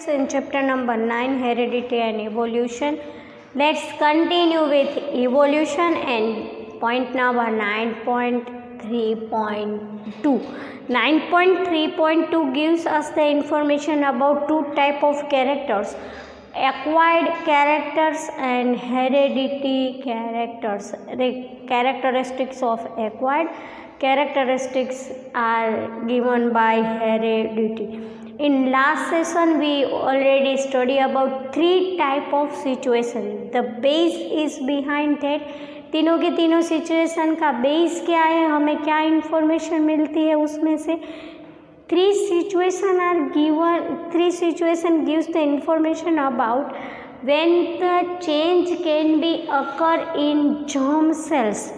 In chapter number 9, heredity and evolution. Let's continue with evolution and point number 9.3.2. 9.3.2 gives us the information about two types of characters, acquired characters and heredity characters. The characteristics of acquired characteristics are given by heredity. In last session we already studied about three type of situation. The base is behind that. तीनों के तीनों situation का base क्या है, हमें क्या information मिलती है उसमें से. Three situation gives the information about when the change can be occur in germ cells.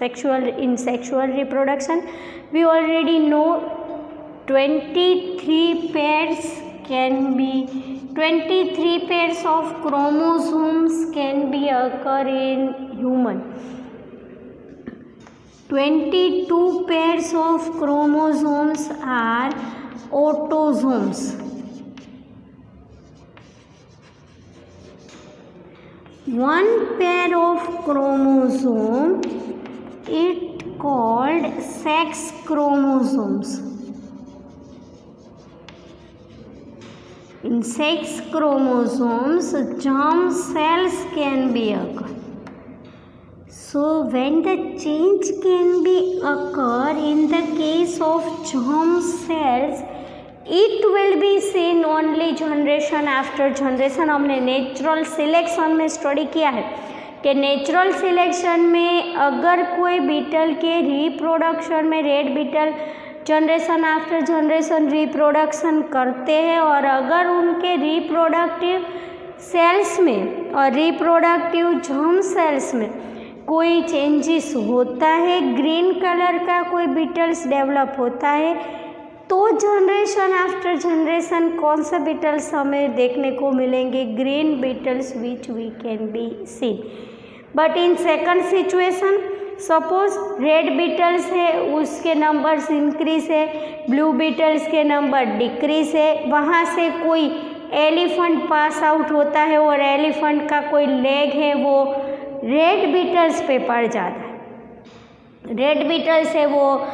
In sexual reproduction we already know 23 pairs of chromosomes can be occur in human. 22 pairs of chromosomes are autosomes. One pair of chromosome it called sex chromosomes. In sex chromosomes, germ cells can be occur. So when the change can be occur in the case of germ cells, it will be seen only generation after generation. हमने natural selection में study किया है कि natural selection में अगर कोई beetle के reproduction में red beetle generation after generation reproduction करते हैं और अगर उनके रिप्रोडक्टिव सेल्स में और रिप्रोडक्टिव जर्म सेल्स में कोई चेंजेस होता है, ग्रीन कलर का कोई बीटल्स डेवलप होता है, तो जनरेशन आफ्टर जनरेशन कौन से बीटल्स हमें देखने को मिलेंगे, green beetles which we can be seen. But in second situation suppose red beetles है उसके नंबर्स इंक्रीज है, ब्लू बीटल्स के नंबर डिक्रीज है, वहाँ से कोई एलिफेंट पास आउट होता है और एलिफेंट का कोई लेग है वो रेड बीटल्स पे पड़ जाता है. रेड बीटल्स है वो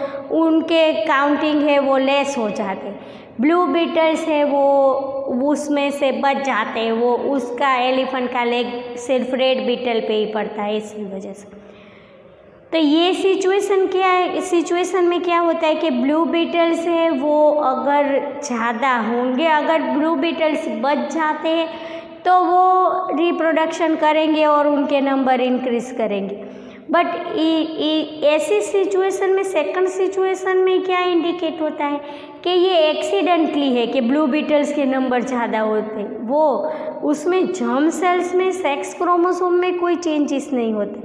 उनके काउंटिंग है वो लेस हो जाते हैं, ब्लू बीटल्स है वो उसमें से बच जाते हैं, वो उसका एलिफेंट का लेग सिर्फ रेड बीटल पे ही पड़ता है इसी वजह से. तो ये सिचुएशन क्या है, सिचुएशन में क्या होता है कि ब्लू बीटल्स है वो अगर ज़्यादा होंगे, अगर ब्लू बीटल्स बच जाते हैं तो वो रिप्रोडक्शन करेंगे और उनके नंबर इंक्रीज करेंगे. बट ऐसी सिचुएशन में सेकंड सिचुएशन में क्या इंडिकेट होता है कि ये एक्सीडेंटली है कि ब्लू बीटल्स के नंबर ज़्यादा होते हैं, वो उसमें जर्म सेल्स में सेक्स क्रोमोसोम में कोई चेंजेस नहीं होते.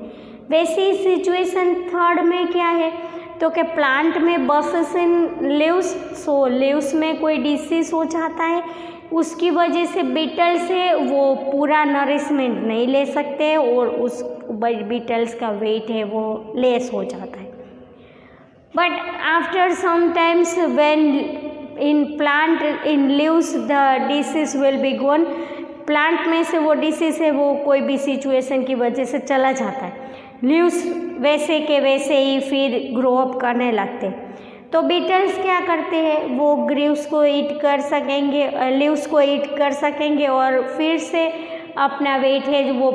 वैसी सिचुएशन थर्ड में क्या है तो कि प्लांट में बफस इन लीव्स, सो लीव्स में कोई डिसीज हो जाता है, उसकी वजह से बीटल्स है वो पूरा नरिशमेंट नहीं ले सकते और उस बीटल्स का वेट है वो लेस हो जाता है. But after sometimes when in plant in leaves the disease will be gone, plant में से वो डिसीज है वो कोई भी सिचुएशन की वजह से चला जाता है, लीव्स वैसे के वैसे ही फिर ग्रो अप करने लगते हैं. तो बीटल्स क्या करते हैं वो ग्रीव्स को ईट कर सकेंगे, लीव्स को ईट कर सकेंगे और फिर से अपना वेट है वो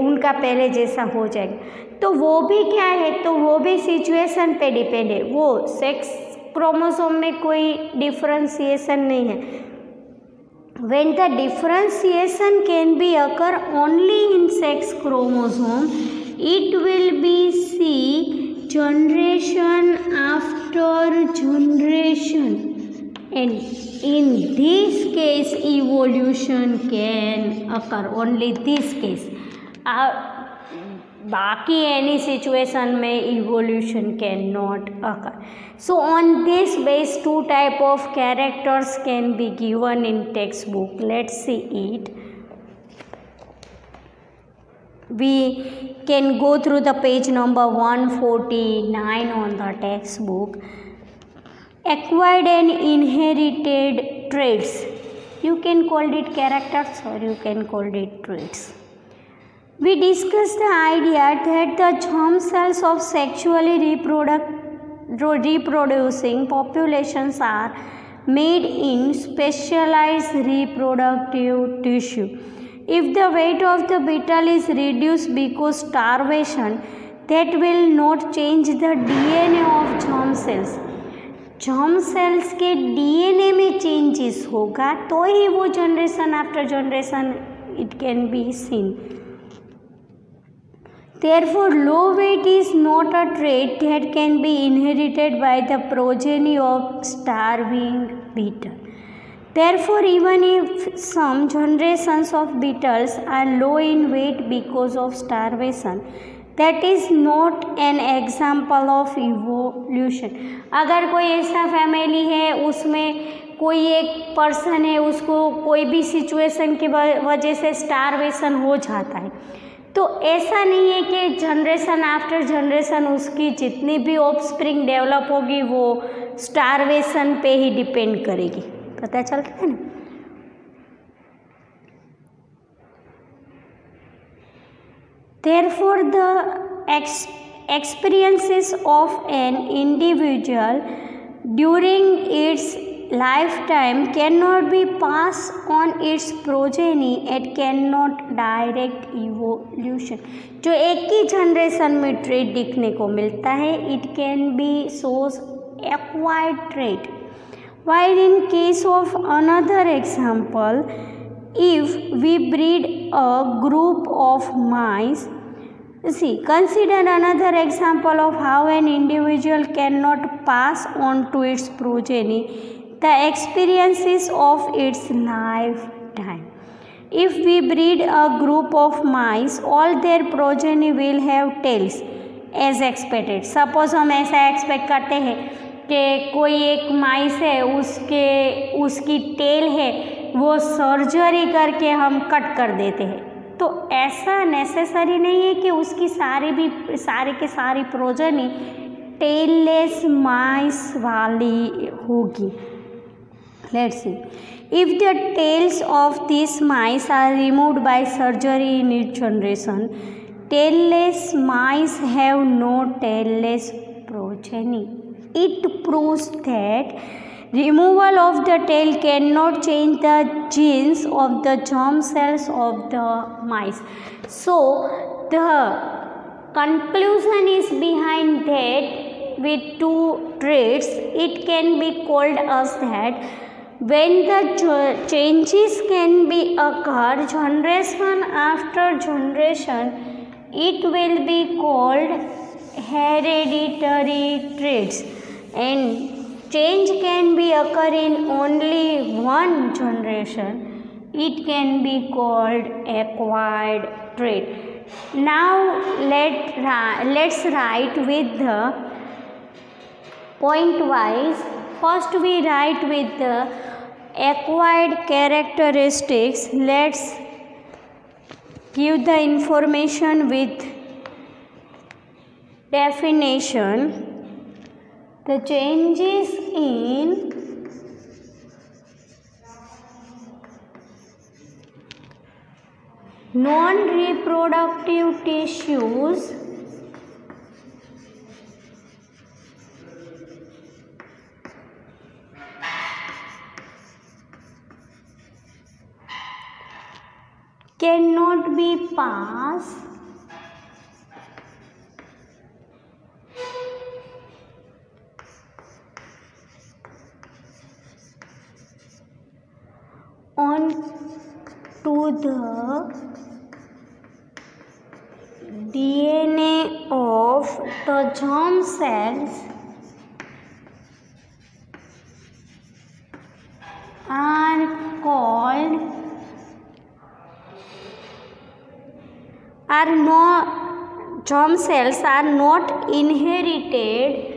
उनका पहले जैसा हो जाएगा. तो वो भी क्या है तो वो भी सिचुएशन पे डिपेंड है, वो सेक्स क्रोमोसोम में कोई डिफरेंशिएशन नहीं है. When the differentiation can be occur only in sex chromosome, it will be see generation after generation, and in this case evolution can occur. Only this case. बाकी any situation में evolution cannot occur. So on this base two type of characters can be given in textbook. Let's see it. We can go through the page number 149 on the textbook. Acquired and inherited traits. You can call it characters or you can call it traits. We discussed the idea that the germ cells of sexually reproducing populations are made in specialized reproductive tissue. If the weight of the beetle is reduced because starvation, that will not change the DNA of germ cells. germ cells के DNA में changes होगा तो ही वो generation after generation it can be seen. Therefore, low weight is not a trait that can be inherited by the progeny of starving beetle. Therefore, even if some generations of beetles are low in weight because of starvation, that is not an example of evolution. अगर कोई ऐसा family है उसमें कोई एक person है उसको कोई भी सिचुएशन की वजह से स्टारवेशन हो जाता है तो ऐसा नहीं है कि जनरेशन आफ्टर जनरेशन उसकी जितनी भी ऑफस्प्रिंग डेवलप होगी वो स्टारवेशन पे ही डिपेंड करेगी. पता चलता है ना. Therefore, the experiences of an individual during its lifetime cannot be passed on its progeny. It cannot direct evolution. जो एक ही जनरेशन में ट्रेट दिखने को मिलता है it can be shows acquired trait. While in case of another example, if we breed a group of mice, see, consider another example of how an individual cannot pass on to its progeny the experiences of its lifetime. If we breed a group of mice, all their progeny will have tails as expected. Suppose हम ऐसा expect करते हैं कि कोई एक माइस है उसकी tell है वो सर्जरी करके हम कट कर देते हैं तो ऐसा नेसेसरी नहीं है कि उसकी सारी प्रोजनी टेललेस माइस वाली होगी. Let's see. If the tails of these mice are removed by surgery in each generation, tailless mice have no tailless progeny. It proves that removal of the tail cannot change the genes of the germ cells of the mice. So, the conclusion is behind that with two traits, it can be called as that when the changes can be occur generation after generation, it will be called hereditary traits, and change can be occur in only one generation, it can be called acquired trait. Now let's write with the point wise. First we write with the acquired characteristics. Let's give the information with definition. The changes in non-reproductive tissues cannot be passed on to the DNA of the germ cells germ cells are not inherited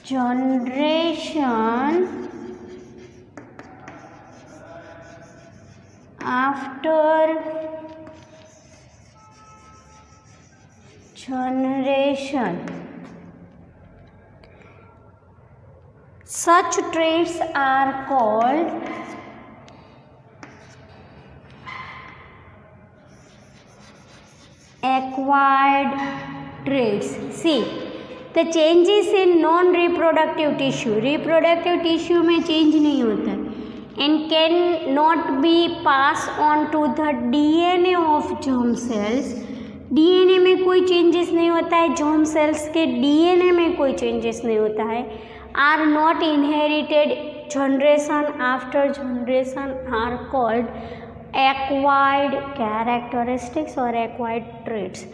generation after generation. Such traits are called acquired traits. See, the changes in non-reproductive tissue. Reproductive tissue में change नहीं होता है and cannot be passed on to the DNA of germ cells. DNA में कोई changes नहीं होता है, germ cells के DNA में कोई changes नहीं होता है. Are not inherited. Generation after generation are called acquired characteristics or acquired traits.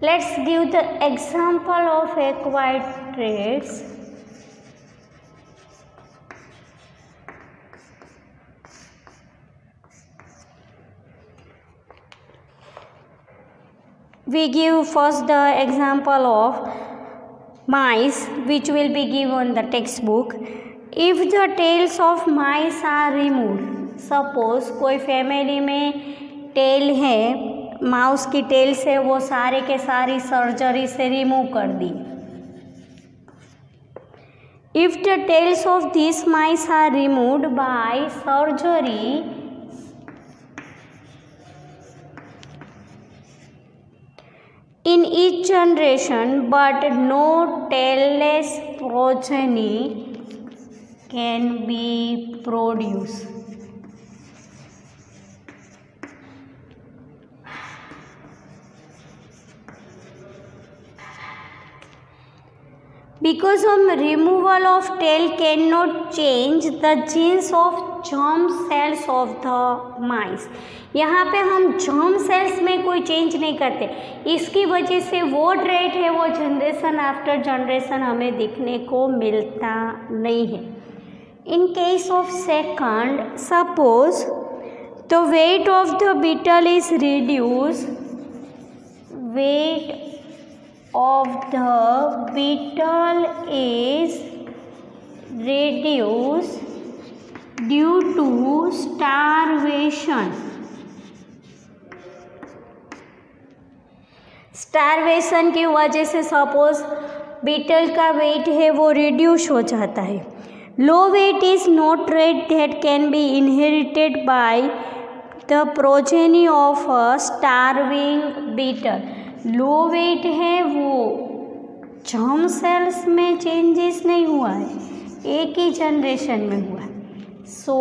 Let's give the example of acquired traits. We give first the example of mice, which will be given on the textbook. If the tails of mice are removed, suppose कोई family में tell है, mouse की tell से वो सारे के सारी surgery से रिमूव कर दी. If the tails of these mice are removed by surgery, in each generation, but no tailless progeny can be produced. Because of removal of tail cannot change the genes of germ cells of the mice. यहाँ पे हम germ cells में कोई change नहीं करते, इसकी वजह से वो ट्रेट है वो जनरेशन आफ्टर जनरेशन हमें दिखने को मिलता नहीं है. In case of second, suppose the weight of the beetle is reduced, weight of the beetle is reduced due to starvation. Starvation की वजह से सपोज बीटल का वेट है वो रिड्यूस हो जाता है. Low weight is not trait that can be inherited by the progeny of a starving beetle. Low weight है वो जर्म सेल्स में चेंजेस नहीं हुआ है, एक ही जनरेशन में हुआ है. सो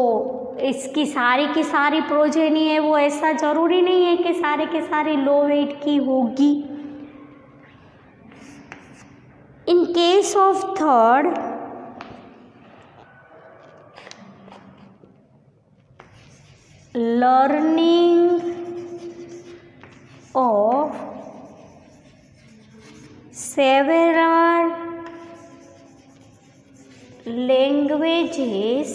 इसकी सारी की सारी प्रोजेनी है वो ऐसा ज़रूरी नहीं है कि सारे के सारे लो वेट की होगी. In case of third, learning of several languages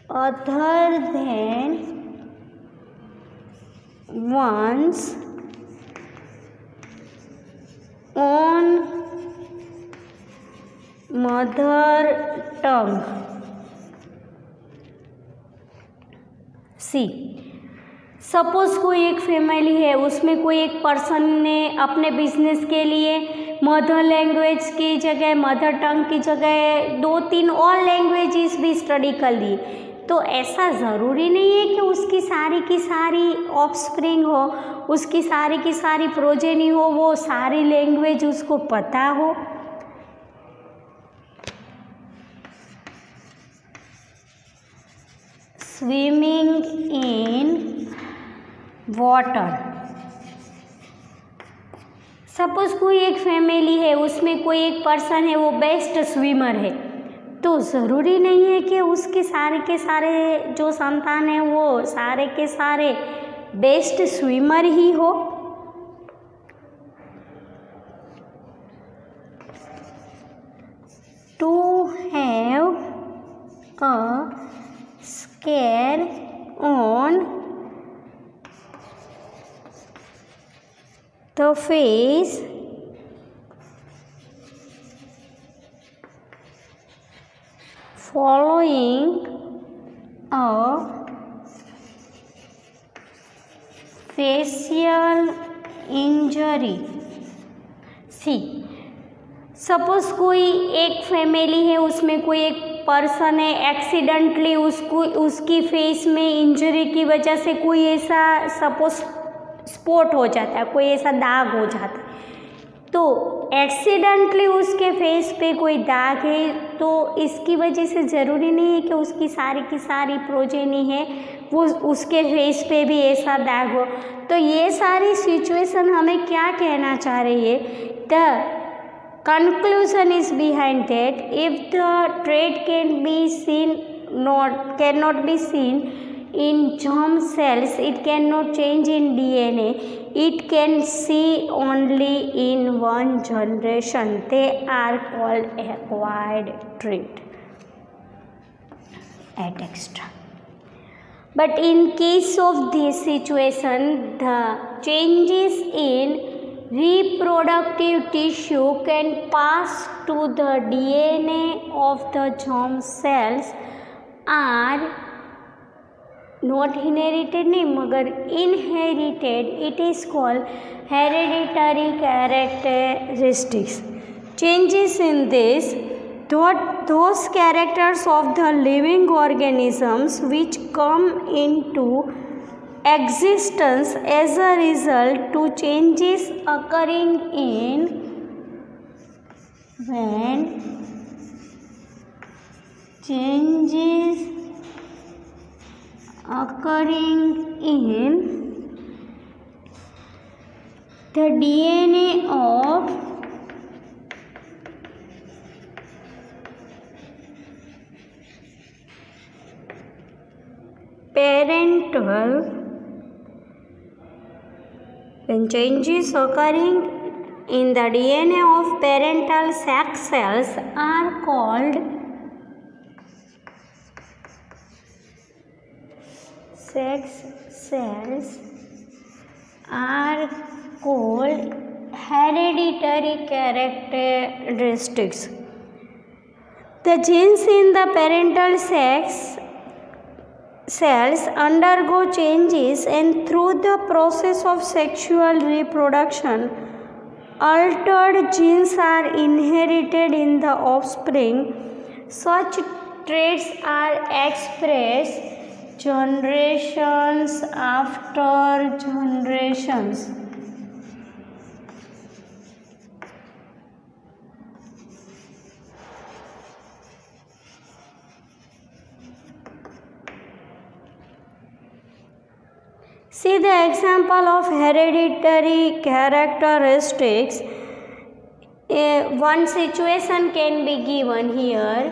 other than one's own mother tongue. See, suppose कोई एक फैमिली है, उसमें कोई एक पर्सन ने अपने बिजनेस के लिए मदर लैंग्वेज की जगह, मदर टंग की जगह 2-3 और लैंग्वेजेस भी स्टडी कर ली. तो ऐसा ज़रूरी नहीं है कि उसकी सारी की सारी ऑफस्प्रिंग हो, उसकी सारी की सारी प्रोजेनी हो, वो सारी लैंग्वेज उसको पता हो. Swimming in water. सपोज कोई एक फैमिली है, उसमें कोई एक पर्सन है वो बेस्ट स्विमर है, तो ज़रूरी नहीं है कि उसके सारे के सारे जो संतान हैं वो सारे के सारे बेस्ट स्विमर ही हो. To have a scar on the face following a facial injury. See, suppose कोई एक फैमिली है, उसमें कोई एक पर्सन है, एक्सीडेंटली उसकी फेस में इंजरी की वजह से कोई ऐसा सपोज स्पॉट हो जाता है, कोई ऐसा दाग हो जाता है, तो एक्सीडेंटली उसके फेस पे कोई दाग है, तो इसकी वजह से ज़रूरी नहीं है कि उसकी सारी की सारी प्रोजेनी है वो उसके फेस पे भी ऐसा दाग हो। तो ये सारी सिचुएशन हमें क्या कहना चाह रही है? The conclusion is behind that if the trait cannot be seen in germ cells, it cannot change in DNA, it can see only in one generation. They are called acquired trait. At extra. But in case of this situation, the changes in reproductive tissue can pass to the DNA of the germ cells are not inherited नहीं मगर inherited. It is called hereditary characteristics. Changes in this, those characters of the living organisms which come into existence as a result to changes occurring in when changes occurring in the DNA of parental, when changes occurring in the DNA of parental sex cells are called hereditary characteristics. The genes in the parental sex cells undergo changes, and through the process of sexual reproduction, altered genes are inherited in the offspring. Such traits are expressed generations after generations. See the example of hereditary characteristics. One situation can be given here.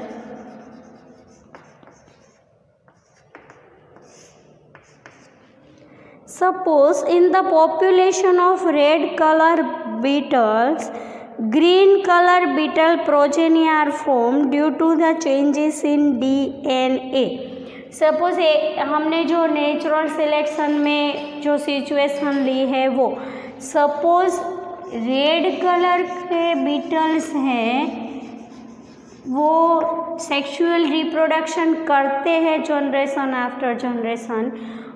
Suppose in the population of red color beetles, green color beetle progeny are formed due to the changes in DNA. Suppose हमने जो natural selection में जो situation ली है वो, suppose red colour के Beatles हैं, वो sexual reproduction करते हैं जनरेशन आफ्टर जनरेशन,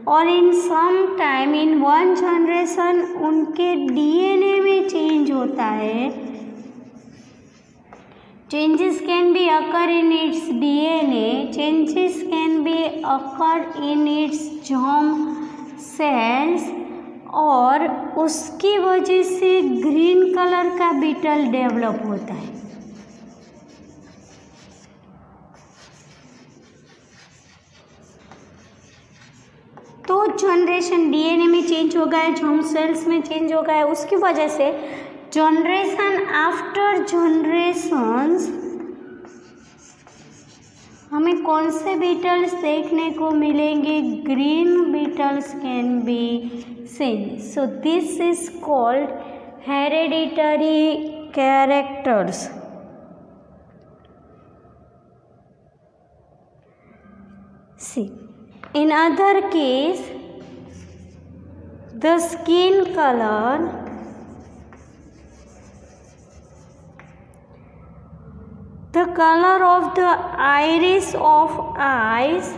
और in some time in one generation उनके डीएनए में चेंज होता है. Changes can be occur in its DNA. Changes can be occur in its germ cells, और उसकी वजह से ग्रीन कलर का बीटल डेवलप होता है. तो जनरेशन डीएनए में चेंज हो गया है, जर्म सेल्स में चेंज हो गया है, उसकी वजह से जनरेशन आफ्टर जनरेशंस हमें कौन से बीटल्स देखने को मिलेंगे? Green beetles can be seen. So this is called hereditary characters. See, in other case, the skin color, the color of the iris of eyes,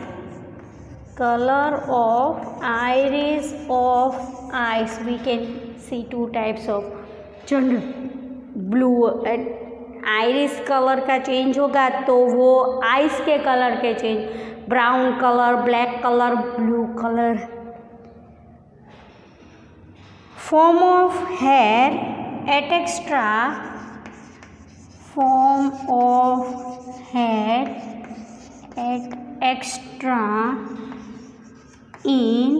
color of iris of eyes, we can see two types of general blue iris colour का change होगा तो वो eyes के colour के change, brown colour, black colour, blue colour. Form of hair et cetera, form of hair et cetera in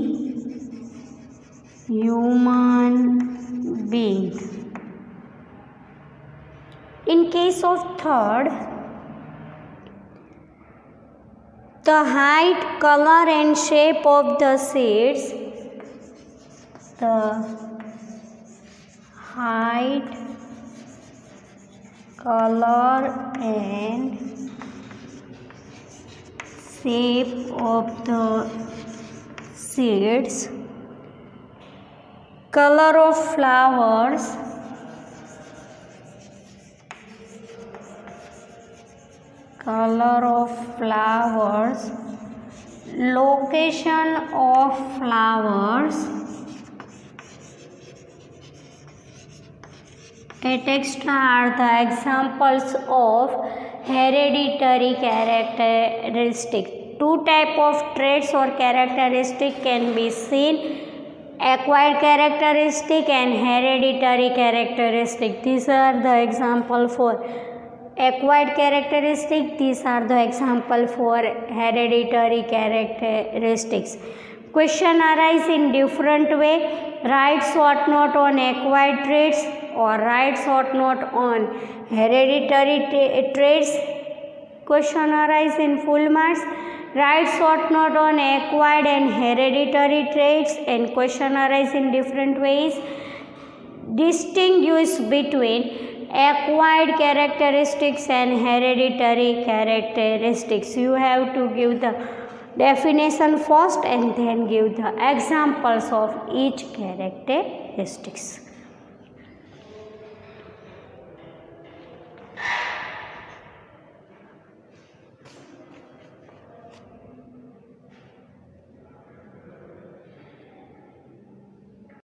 human being. In case of third, the height, color and shape of the seeds, the height, color and shape of the seeds, color of flowers, location of flowers, etc. are the examples of hereditary characteristics. Two types of traits or characteristics can be seen: acquired characteristic and hereditary characteristic. These are the example for acquired characteristic. These are the example for hereditary characteristics. Question arise in different way. Write short note on acquired traits or write short note on hereditary traits. Question arise in full marks. Write short note on acquired and hereditary traits, and question arise in different ways. Distinguish between acquired characteristics and hereditary characteristics. You have to give the definition first and then give the examples of each characteristics.